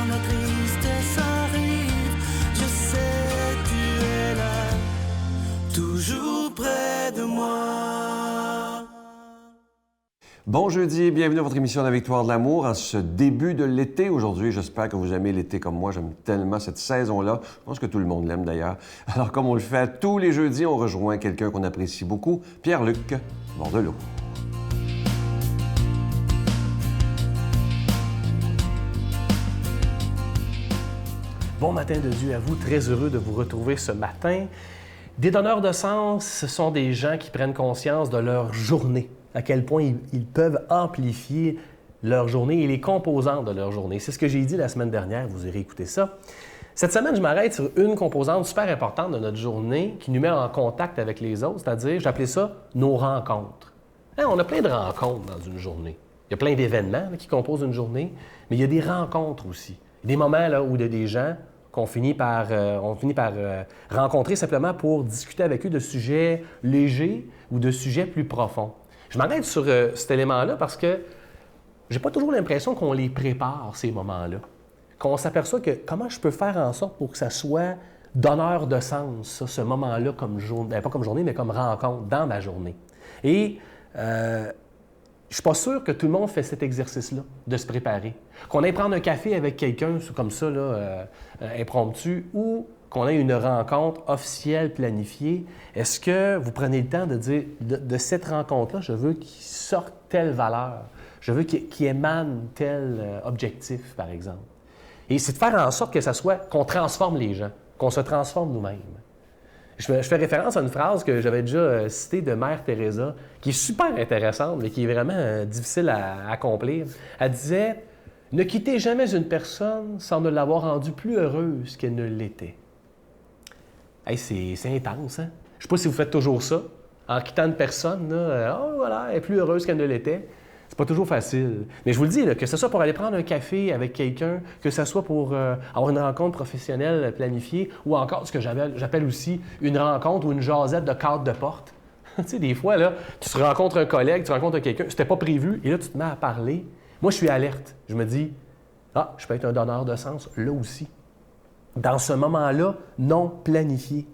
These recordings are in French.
la tristesse arrive, je sais tu es là, toujours près de moi. Bon jeudi et bienvenue à votre émission La Victoire de l'amour en ce début de l'été. Aujourd'hui, j'espère que vous aimez l'été comme moi. J'aime tellement cette saison-là. Je pense que tout le monde l'aime d'ailleurs. Alors, comme on le fait tous les jeudis, on rejoint quelqu'un qu'on apprécie beaucoup, Pierre-Luc Bordelot. Bon matin de Dieu à vous, très heureux de vous retrouver ce matin. Des donneurs de sens, ce sont des gens qui prennent conscience de leur journée, à quel point ils peuvent amplifier leur journée et les composantes de leur journée. C'est ce que j'ai dit la semaine dernière, vous irez écouter ça. Cette semaine, je m'arrête sur une composante super importante de notre journée qui nous met en contact avec les autres, c'est-à-dire, j'appelais ça nos rencontres. Hein, on a plein de rencontres dans une journée. Il y a plein d'événements qui composent une journée, mais il y a des rencontres aussi. Des moments là, où il y a des gens qu'on finit par rencontrer simplement pour discuter avec eux de sujets légers ou de sujets plus profonds. Je m'arrête sur cet élément-là parce que j'ai pas toujours l'impression qu'on les prépare, ces moments-là. Qu'on s'aperçoit que comment je peux faire en sorte pour que ça soit donneur de sens, ça, ce moment-là, comme journée, pas comme journée, mais comme rencontre dans ma journée. Et je suis pas sûr que tout le monde fait cet exercice-là, de se préparer. Qu'on aille prendre un café avec quelqu'un comme ça, là, impromptu, ou qu'on ait une rencontre officielle planifiée, est-ce que vous prenez le temps de dire, de cette rencontre-là, je veux qu'il sorte telle valeur, je veux qu'il émane tel objectif, par exemple. Et c'est de faire en sorte que ça soit, qu'on transforme les gens, qu'on se transforme nous-mêmes. Je fais référence à une phrase que j'avais déjà citée de Mère Teresa, qui est super intéressante, mais qui est vraiment difficile à accomplir. Elle disait « Ne quittez jamais une personne sans ne l'avoir rendue plus heureuse qu'elle ne l'était. » Hey, c'est intense, hein? Je ne sais pas si vous faites toujours ça. En quittant une personne, là, oh, voilà, elle est plus heureuse qu'elle ne l'était. C'est pas toujours facile. Mais je vous le dis, là, que ce soit pour aller prendre un café avec quelqu'un, que ce soit pour avoir une rencontre professionnelle planifiée, ou encore ce que j'appelle aussi une rencontre ou une jasette de cadre de porte. Tu sais, des fois, là, tu te rencontres un collègue, tu rencontres quelqu'un, c'était pas prévu, et là, tu te mets à parler. Moi, je suis alerte. Je me dis, ah, je peux être un donneur de sens là aussi. Dans ce moment-là, non planifié.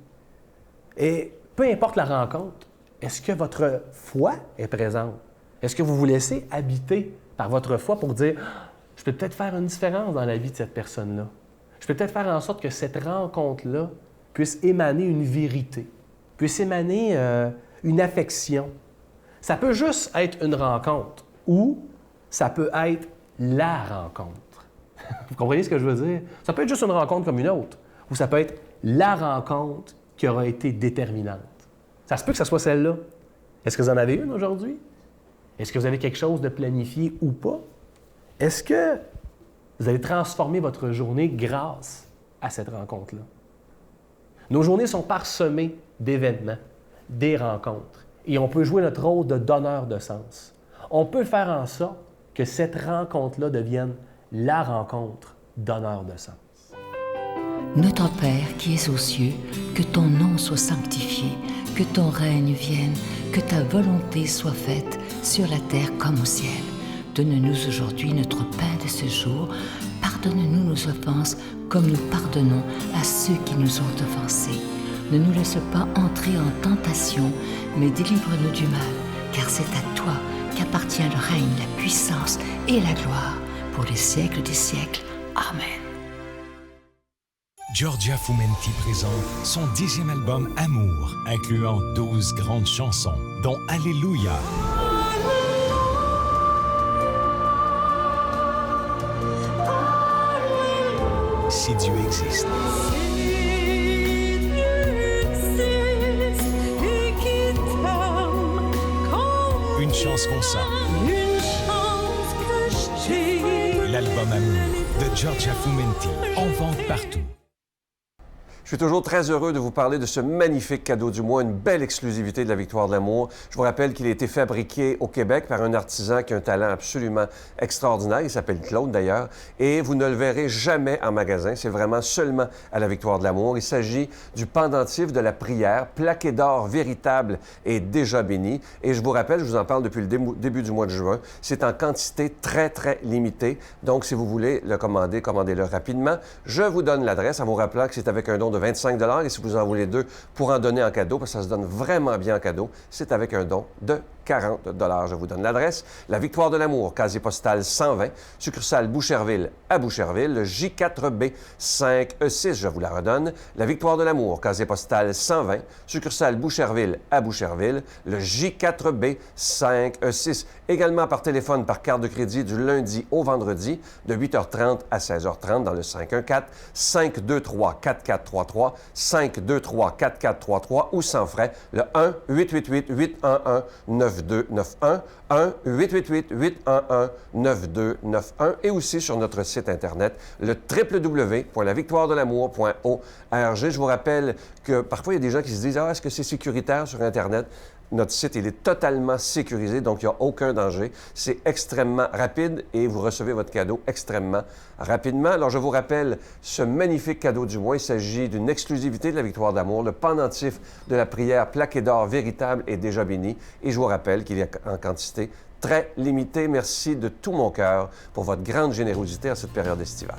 Et peu importe la rencontre, est-ce que votre foi est présente? Est-ce que vous vous laissez habiter par votre foi pour dire « Je peux peut-être faire une différence dans la vie de cette personne-là. Je peux peut-être faire en sorte que cette rencontre-là puisse émaner une vérité, puisse émaner une affection. » Ça peut juste être une rencontre ou ça peut être la rencontre. Vous comprenez ce que je veux dire? Ça peut être juste une rencontre comme une autre ou ça peut être la rencontre qui aura été déterminante. Ça se peut que ce soit celle-là. Est-ce que vous en avez une aujourd'hui? Est-ce que vous avez quelque chose de planifié ou pas? Est-ce que vous allez transformer votre journée grâce à cette rencontre-là? Nos journées sont parsemées d'événements, des rencontres, et on peut jouer notre rôle de donneur de sens. On peut faire en sorte que cette rencontre-là devienne la rencontre donneur de sens. Notre Père qui es aux cieux, que ton nom soit sanctifié, que ton règne vienne, que ta volonté soit faite sur la terre comme au ciel. Donne-nous aujourd'hui notre pain de ce jour. Pardonne-nous nos offenses comme nous pardonnons à ceux qui nous ont offensés. Ne nous laisse pas entrer en tentation, mais délivre-nous du mal, car c'est à toi qu'appartient le règne, la puissance et la gloire pour les siècles des siècles. Amen. Giorgia Fumenti présente son 10e album Amour, incluant 12 grandes chansons, dont Alléluia. Si Dieu existe. Une chance qu'on sent. L'album Amour de Giorgia Fumenti, en vente partout. Je suis toujours très heureux de vous parler de ce magnifique cadeau du mois, une belle exclusivité de la Victoire de l'amour. Je vous rappelle qu'il a été fabriqué au Québec par un artisan qui a un talent absolument extraordinaire. Il s'appelle Claude d'ailleurs. Et vous ne le verrez jamais en magasin. C'est vraiment seulement à la Victoire de l'amour. Il s'agit du pendentif de la prière, plaqué d'or véritable et déjà béni. Et je vous rappelle, je vous en parle depuis le début du mois de juin, c'est en quantité très, très limitée. Donc, si vous voulez le commander, commandez-le rapidement. Je vous donne l'adresse en vous rappelant que c'est avec un don de 25 $ et si vous en voulez deux pour en donner en cadeau, parce que ça se donne vraiment bien en cadeau, c'est avec un don de 40 $. Je vous donne l'adresse. La Victoire de l'amour, casier postal 120, succursale Boucherville à Boucherville, le J4B 5E6, je vous la redonne. La Victoire de l'amour, casier postal 120, succursale Boucherville à Boucherville, le J4B 5E6. Également par téléphone, par carte de crédit du lundi au vendredi, de 8h30 à 16h30 dans le 514-523-4433, 523-4433 ou sans frais, le 1-888-811-9291, 1-888-811-9291 et aussi sur notre site Internet, le www.lavictoiredelamour.org. Je vous rappelle que parfois, il y a des gens qui se disent « Ah, est-ce que c'est sécuritaire sur Internet? » Notre site, il est totalement sécurisé, donc il n'y a aucun danger. C'est extrêmement rapide et vous recevez votre cadeau extrêmement rapidement. Alors, je vous rappelle ce magnifique cadeau du mois. Il s'agit d'une exclusivité de la Victoire d'amour, le pendentif de la prière plaqué d'or véritable et déjà béni. Et je vous rappelle qu'il est en quantité très limitée. Merci de tout mon cœur pour votre grande générosité en cette période estivale.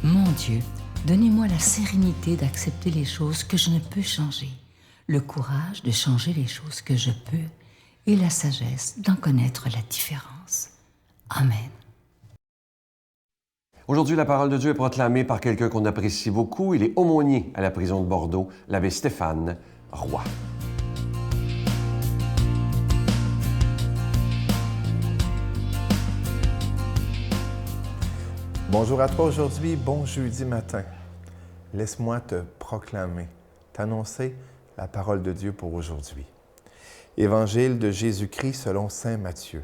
Mon Dieu, donnez-moi la sérénité d'accepter les choses que je ne peux changer, le courage de changer les choses que je peux et la sagesse d'en connaître la différence. Amen. Aujourd'hui, la parole de Dieu est proclamée par quelqu'un qu'on apprécie beaucoup. Il est aumônier à la prison de Bordeaux, l'abbé Stéphane Roy. Bonjour à toi aujourd'hui, bon jeudi matin. Laisse-moi te proclamer, t'annoncer la parole de Dieu pour aujourd'hui. Évangile de Jésus-Christ selon saint Matthieu.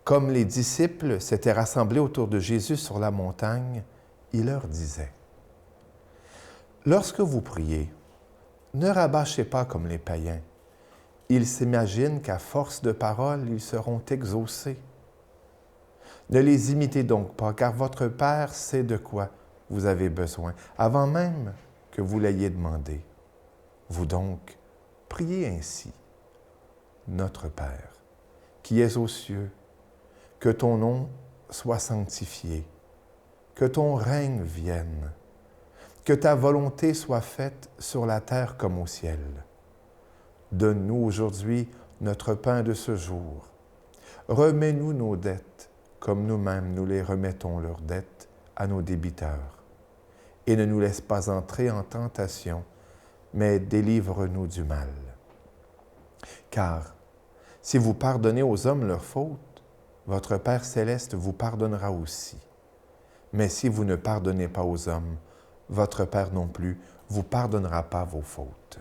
Comme les disciples s'étaient rassemblés autour de Jésus sur la montagne, il leur disait « Lorsque vous priez, ne rabâchez pas comme les païens. Ils s'imaginent qu'à force de paroles, ils seront exaucés. Ne les imitez donc pas, car votre Père sait de quoi vous avez besoin, avant même que vous l'ayez demandé. Vous donc, priez ainsi. Notre Père, qui es aux cieux, que ton nom soit sanctifié, que ton règne vienne, que ta volonté soit faite sur la terre comme au ciel. Donne-nous aujourd'hui notre pain de ce jour. Remets-nous nos dettes, comme nous-mêmes nous les remettons leurs dettes à nos débiteurs. Et ne nous laisse pas entrer en tentation, mais délivre-nous du mal. Car si vous pardonnez aux hommes leurs fautes, votre Père céleste vous pardonnera aussi. Mais si vous ne pardonnez pas aux hommes, votre Père non plus vous pardonnera pas vos fautes.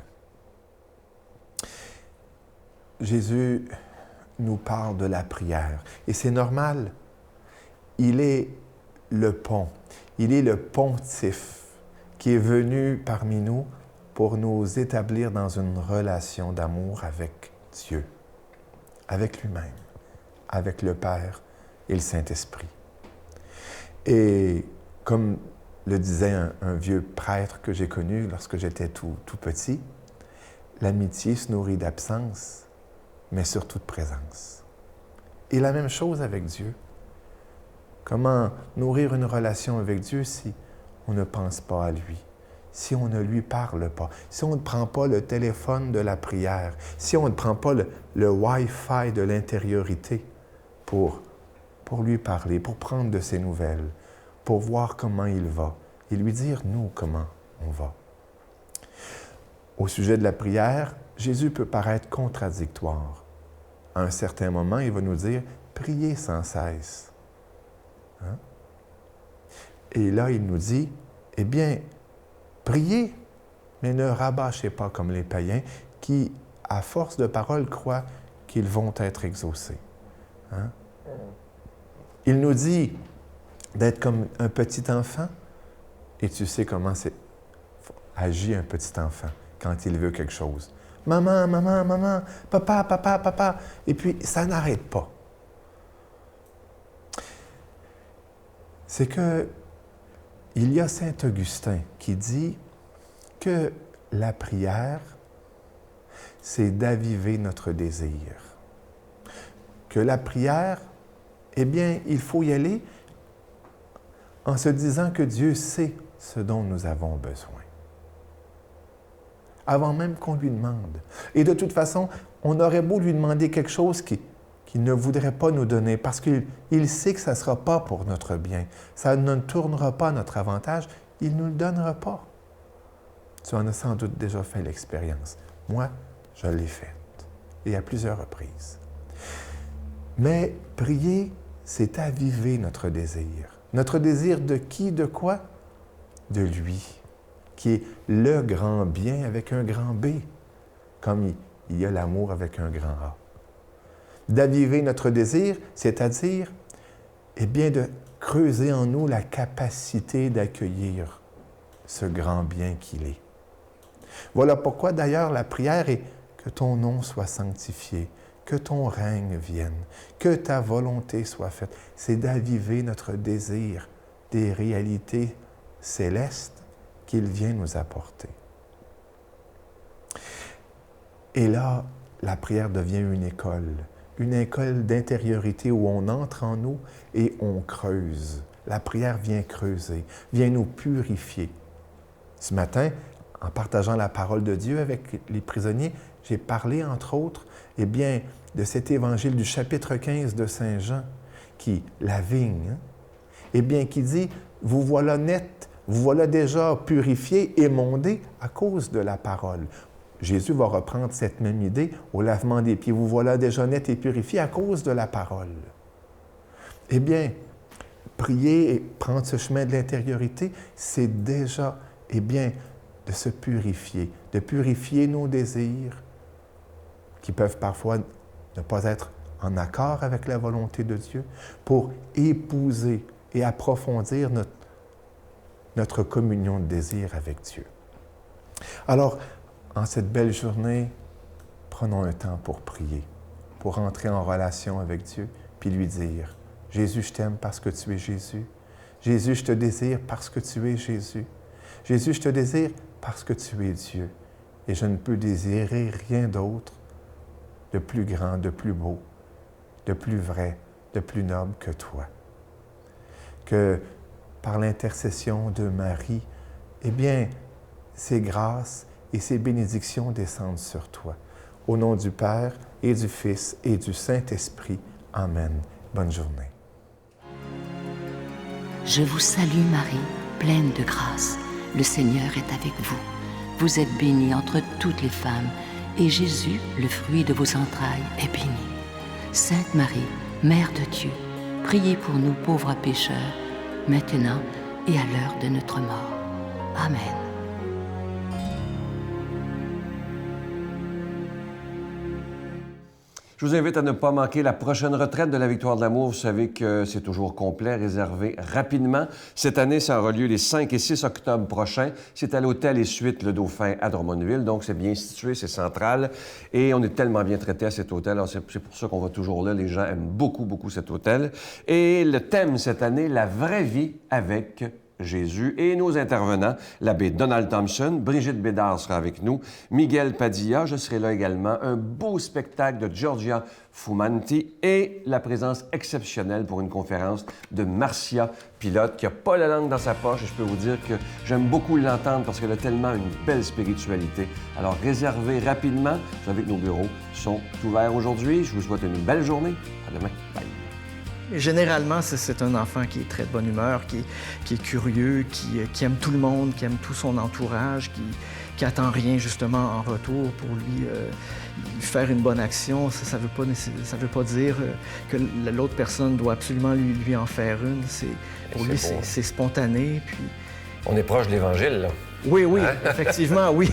Jésus nous parle de la prière, et c'est normal. Il est le pont, il est le pontife qui est venu parmi nous pour nous établir dans une relation d'amour avec Dieu, avec lui-même, avec le Père et le Saint-Esprit. Et comme le disait un vieux prêtre que j'ai connu lorsque j'étais tout petit, l'amitié se nourrit d'absence, mais surtout de présence. Et la même chose avec Dieu. Comment nourrir une relation avec Dieu si on ne pense pas à lui, si on ne lui parle pas, si on ne prend pas le téléphone de la prière, si on ne prend pas le Wi-Fi de l'intériorité pour lui parler, pour prendre de ses nouvelles, pour voir comment il va et lui dire, nous, comment on va. Au sujet de la prière, Jésus peut paraître contradictoire. À un certain moment, il va nous dire, priez sans cesse. Hein? Et là, il nous dit, eh bien, priez, mais ne rabâchez pas comme les païens qui, à force de paroles, croient qu'ils vont être exaucés. Hein? Il nous dit d'être comme un petit enfant. Et tu sais comment agit un petit enfant quand il veut quelque chose. Maman, maman, maman, papa, papa, papa. Et puis, ça n'arrête pas. C'est que il y a saint Augustin qui dit que la prière, c'est d'aviver notre désir. Que la prière, eh bien, il faut y aller en se disant que Dieu sait ce dont nous avons besoin. Avant même qu'on lui demande. Et de toute façon, on aurait beau lui demander quelque chose qu'il ne voudrait pas nous donner parce qu'il sait que ça ne sera pas pour notre bien. Ça ne tournera pas à notre avantage. Il ne nous le donnera pas. Tu en as sans doute déjà fait l'expérience. Moi, je l'ai faite. Et à plusieurs reprises. Mais prier, c'est aviver notre désir. Notre désir de qui, de quoi? De lui, qui est le grand bien avec un grand B, comme il y a l'amour avec un grand A. D'aviver notre désir, c'est-à-dire, eh bien, de creuser en nous la capacité d'accueillir ce grand bien qu'il est. Voilà pourquoi, d'ailleurs, la prière est que ton nom soit sanctifié, que ton règne vienne, que ta volonté soit faite. C'est d'aviver notre désir des réalités célestes qu'il vient nous apporter. Et là, la prière devient une école d'intériorité où on entre en nous et on creuse. La prière vient creuser, vient nous purifier. Ce matin, en partageant la parole de Dieu avec les prisonniers, j'ai parlé, entre autres, eh bien, de cet évangile du chapitre 15 de Saint Jean, qui, la vigne, eh bien, qui dit, vous voilà net, vous voilà déjà purifié, émondé à cause de la parole. Jésus va reprendre cette même idée au lavement des pieds. Vous voilà déjà net et purifié à cause de la parole. Eh bien, prier et prendre ce chemin de l'intériorité, c'est déjà, eh bien, de se purifier, de purifier nos désirs qui peuvent parfois ne pas être en accord avec la volonté de Dieu pour épouser et approfondir notre communion de désir avec Dieu. Alors, en cette belle journée, prenons un temps pour prier, pour entrer en relation avec Dieu, puis lui dire, « Jésus, je t'aime parce que tu es Jésus. Jésus, je te désire parce que tu es Jésus. Jésus, je te désire parce que tu es Dieu. Et je ne peux désirer rien d'autre de plus grand, de plus beau, de plus vrai, de plus noble que toi. Que par l'intercession de Marie, eh bien, ces grâces et ces bénédictions descendent sur toi. Au nom du Père et du Fils et du Saint-Esprit. Amen. Bonne journée. Je vous salue Marie, pleine de grâce. Le Seigneur est avec vous. Vous êtes bénie entre toutes les femmes, et Jésus, le fruit de vos entrailles, est béni. Sainte Marie, Mère de Dieu, priez pour nous pauvres pécheurs, maintenant et à l'heure de notre mort. Amen. Je vous invite à ne pas manquer la prochaine retraite de la Victoire de l'amour. Vous savez que c'est toujours complet, réservé rapidement. Cette année, ça aura lieu les 5 et 6 octobre prochains. C'est à l'hôtel et suite Le Dauphin à Drummondville. Donc, c'est bien situé, c'est central. Et on est tellement bien traité à cet hôtel. Alors, c'est pour ça qu'on va toujours là. Les gens aiment beaucoup, beaucoup cet hôtel. Et le thème cette année, la vraie vie avec Jésus. Et nos intervenants, l'abbé Donald Thompson, Brigitte Bédard sera avec nous, Miguel Padilla, je serai là également, un beau spectacle de Giorgia Fumanti et la présence exceptionnelle pour une conférence de Marcia Pilote, qui n'a pas la langue dans sa poche. Et je peux vous dire que j'aime beaucoup l'entendre parce qu'elle a tellement une belle spiritualité. Alors, réservez rapidement. Vous savez que nos bureaux sont ouverts aujourd'hui. Je vous souhaite une belle journée. À demain. Bye. Généralement, c'est un enfant qui est très de bonne humeur, qui est curieux, qui aime tout le monde, qui aime tout son entourage, qui attend rien justement en retour pour lui faire une bonne action. Ça veut pas dire que l'autre personne doit absolument lui en faire une. Pour lui, c'est spontané. Puis... On est proche de l'Évangile, là. Oui, hein? Effectivement, oui.